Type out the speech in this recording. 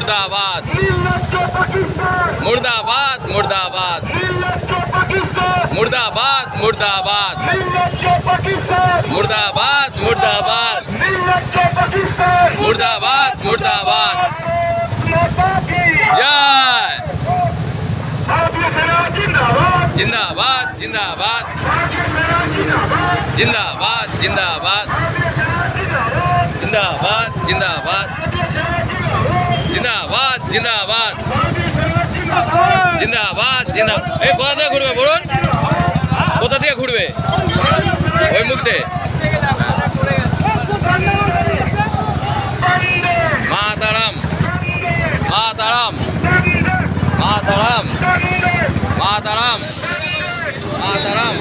মুর্দাবাদ মুর্দাবাদ মুর্দাবাদ মুর্দাবাদ মুর্দাবাদ মুর্দাবাদ মুর্দাবাদ মুর্দাবাদ মুর্দাবাদ জয় জিন্দাবাদ জিন্দাবাদ জিন্দাবাদ জিন্দাবাদ জিন্দাবাদ জিন্দাবাদ জিন্দাবাদ জিন্দাবাদ জিন্দাবাদ জিন্দাবাদ এই কোথা থেকে ঘুরবে বলুন, কোথা থেকে ঘুরবে? ওই মুখ দিয়ে মাতারাম মাতারাম মাতারাম মাতারাম মাতারাম